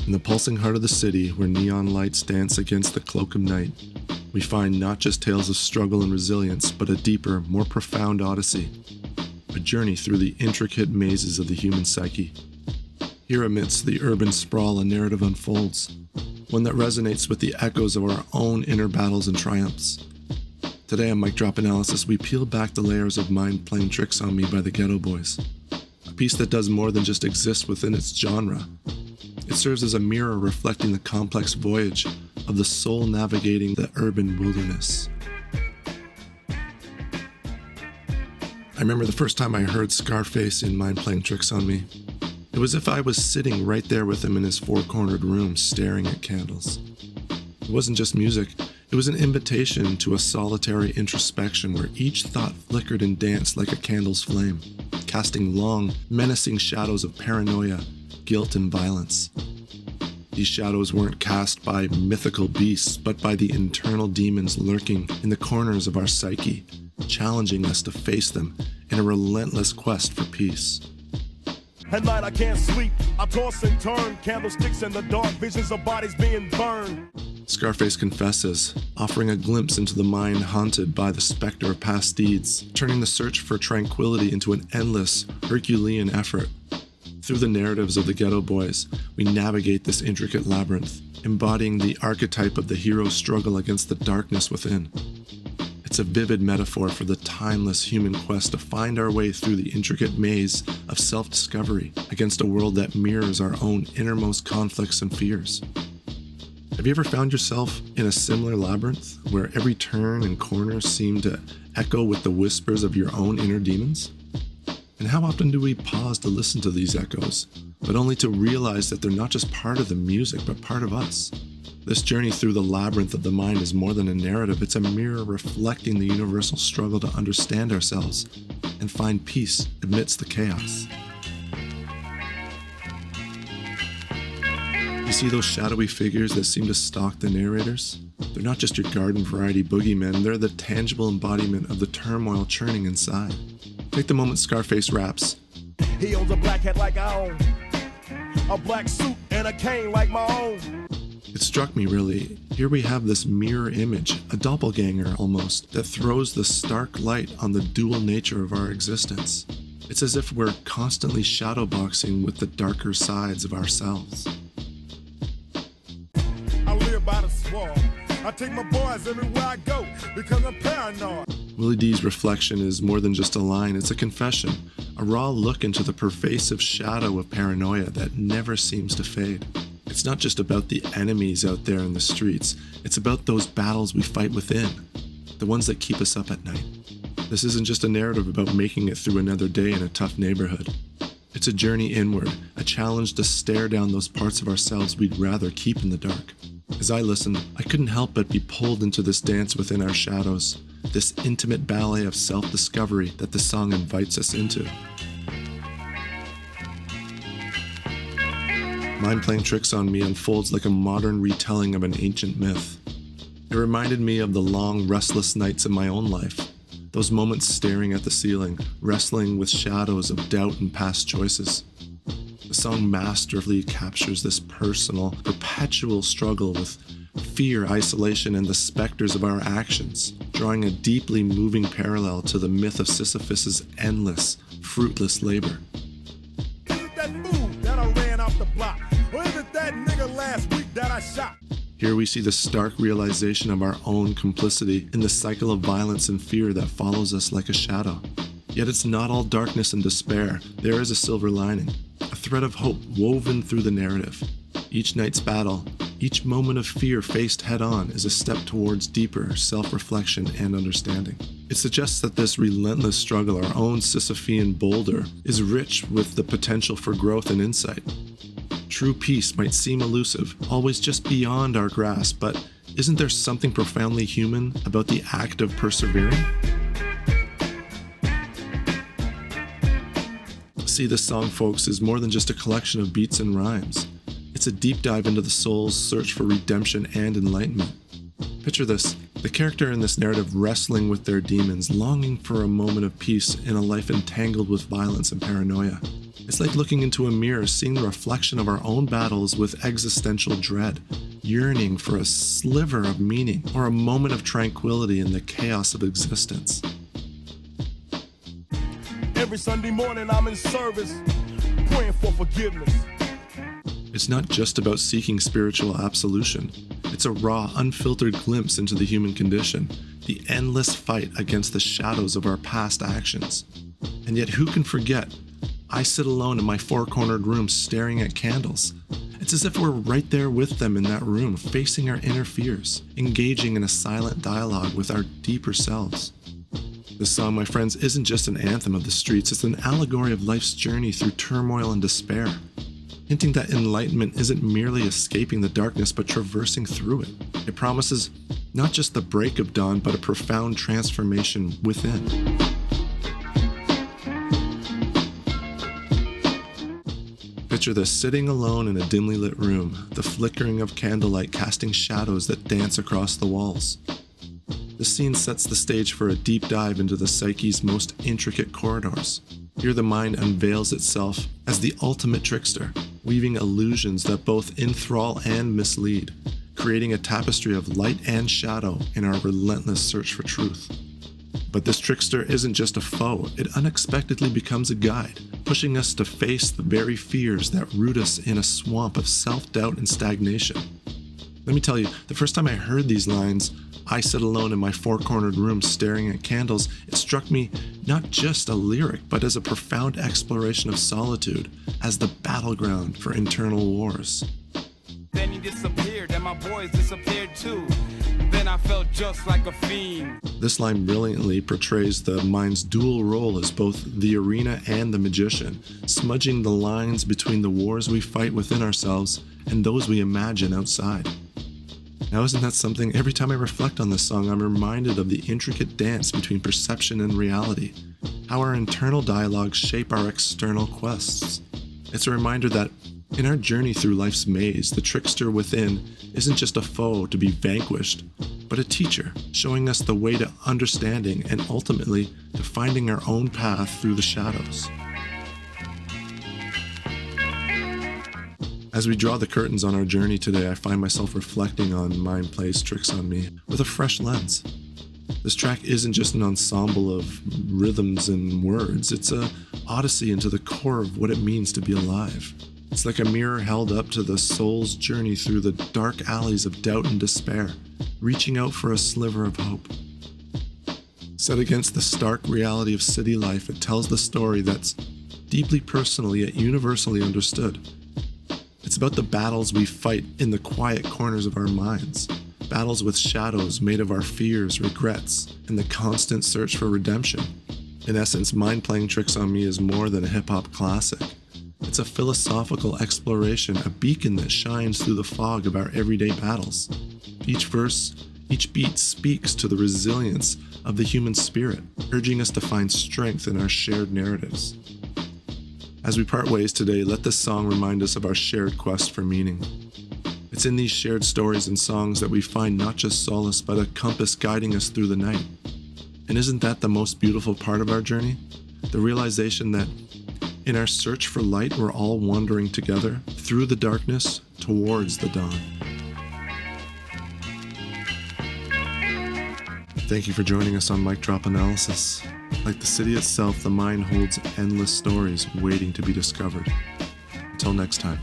In the pulsing heart of the city, where neon lights dance against the cloak of night, we find not just tales of struggle and resilience, but a deeper, more profound odyssey, a journey through the intricate mazes of the human psyche. Here amidst the urban sprawl, a narrative unfolds, one that resonates with the echoes of our own inner battles and triumphs. Today on Mic Drop Analysis, we peel back the layers of Mind Playing Tricks on Me by the Geto Boys, a piece that does more than just exist within its genre. It serves as a mirror reflecting the complex voyage of the soul navigating the urban wilderness. I remember the first time I heard Scarface in Mind Playing Tricks on Me. It was as if I was sitting right there with him in his four-cornered room staring at candles. It wasn't just music, it was an invitation to a solitary introspection where each thought flickered and danced like a candle's flame, casting long, menacing shadows of paranoia, guilt, and violence. These shadows weren't cast by mythical beasts, but by the internal demons lurking in the corners of our psyche, challenging us to face them in a relentless quest for peace. At night I can't sleep, I toss and turn, candlesticks in the dark, visions of bodies being burned. Scarface confesses, offering a glimpse into the mind haunted by the specter of past deeds, turning the search for tranquility into an endless, Herculean effort. Through the narratives of the Geto Boys, we navigate this intricate labyrinth, embodying the archetype of the hero's struggle against the darkness within. It's a vivid metaphor for the timeless human quest to find our way through the intricate maze of self-discovery against a world that mirrors our own innermost conflicts and fears. Have you ever found yourself in a similar labyrinth where every turn and corner seem to echo with the whispers of your own inner demons? And how often do we pause to listen to these echoes, but only to realize that they're not just part of the music, but part of us? This journey through the labyrinth of the mind is more than a narrative, it's a mirror reflecting the universal struggle to understand ourselves and find peace amidst the chaos. You see those shadowy figures that seem to stalk the narrators? They're not just your garden variety boogeymen, they're the tangible embodiment of the turmoil churning inside. Take the moment Scarface raps. He owns a black hat like I own, a black suit and a cane like my own. It struck me really. Here we have this mirror image, a doppelganger almost, that throws the stark light on the dual nature of our existence. It's as if we're constantly shadowboxing with the darker sides of ourselves. I live by the swamp. I take my boys everywhere I go because I'm paranoid. Willie D's reflection is more than just a line, it's a confession, a raw look into the pervasive shadow of paranoia that never seems to fade. It's not just about the enemies out there in the streets, it's about those battles we fight within, the ones that keep us up at night. This isn't just a narrative about making it through another day in a tough neighborhood. It's a journey inward, a challenge to stare down those parts of ourselves we'd rather keep in the dark. As I listened, I couldn't help but be pulled into this dance within our shadows, this intimate ballet of self-discovery that the song invites us into. Mind Playing Tricks on Me unfolds like a modern retelling of an ancient myth. It reminded me of the long, restless nights of my own life, those moments staring at the ceiling, wrestling with shadows of doubt and past choices. The song masterfully captures this personal, perpetual struggle with fear, isolation, and the specters of our actions, drawing a deeply moving parallel to the myth of Sisyphus' endless, fruitless labor. Is it that fool that I ran off the block? Or is it that nigga last week that I shot? Here we see the stark realization of our own complicity in the cycle of violence and fear that follows us like a shadow. Yet it's not all darkness and despair. There is a silver lining, a thread of hope woven through the narrative. Each night's battle, each moment of fear faced head-on is a step towards deeper self-reflection and understanding. It suggests that this relentless struggle, our own Sisyphean boulder, is rich with the potential for growth and insight. True peace might seem elusive, always just beyond our grasp, but isn't there something profoundly human about the act of persevering? See, this song, folks, is more than just a collection of beats and rhymes. It's a deep dive into the soul's search for redemption and enlightenment. Picture this, the character in this narrative wrestling with their demons, longing for a moment of peace in a life entangled with violence and paranoia. It's like looking into a mirror, seeing the reflection of our own battles with existential dread, yearning for a sliver of meaning or a moment of tranquility in the chaos of existence. Every Sunday morning I'm in service, praying for forgiveness. It's not just about seeking spiritual absolution. It's a raw, unfiltered glimpse into the human condition, the endless fight against the shadows of our past actions. And yet who can forget? I sit alone in my four-cornered room staring at candles. It's as if we're right there with them in that room, facing our inner fears, engaging in a silent dialogue with our deeper selves. This song, my friends, isn't just an anthem of the streets, it's an allegory of life's journey through turmoil and despair, hinting that enlightenment isn't merely escaping the darkness, but traversing through it. It promises not just the break of dawn, but a profound transformation within. Picture this, sitting alone in a dimly lit room, the flickering of candlelight casting shadows that dance across the walls. The scene sets the stage for a deep dive into the psyche's most intricate corridors. Here the mind unveils itself as the ultimate trickster, weaving illusions that both enthrall and mislead, creating a tapestry of light and shadow in our relentless search for truth. But this trickster isn't just a foe, it unexpectedly becomes a guide, pushing us to face the very fears that root us in a swamp of self-doubt and stagnation. Let me tell you, the first time I heard these lines, I sit alone in my four-cornered room staring at candles, it struck me not just a lyric, but as a profound exploration of solitude, as the battleground for internal wars. Then he disappeared, and my boys disappeared too. Then I felt just like a fiend. This line brilliantly portrays the mind's dual role as both the arena and the magician, smudging the lines between the wars we fight within ourselves and those we imagine outside. Now, isn't that something? Every time I reflect on this song, I'm reminded of the intricate dance between perception and reality, how our internal dialogues shape our external quests. It's a reminder that in our journey through life's maze, the trickster within isn't just a foe to be vanquished, but a teacher, showing us the way to understanding and ultimately to finding our own path through the shadows. As we draw the curtains on our journey today, I find myself reflecting on Mind Play's Tricks on Me with a fresh lens. This track isn't just an ensemble of rhythms and words, it's an odyssey into the core of what it means to be alive. It's like a mirror held up to the soul's journey through the dark alleys of doubt and despair, reaching out for a sliver of hope. Set against the stark reality of city life, it tells the story that's deeply personal yet universally understood. It's about the battles we fight in the quiet corners of our minds, battles with shadows made of our fears, regrets, and the constant search for redemption. In essence, Mind Playing Tricks on Me is more than a hip-hop classic. It's a philosophical exploration, a beacon that shines through the fog of our everyday battles. Each verse, each beat speaks to the resilience of the human spirit, urging us to find strength in our shared narratives. As we part ways today, let this song remind us of our shared quest for meaning. It's in these shared stories and songs that we find not just solace, but a compass guiding us through the night. And isn't that the most beautiful part of our journey? The realization that in our search for light, we're all wandering together through the darkness towards the dawn. Thank you for joining us on Mic Drop Analysis. Like the city itself, the mind holds endless stories waiting to be discovered. Until next time.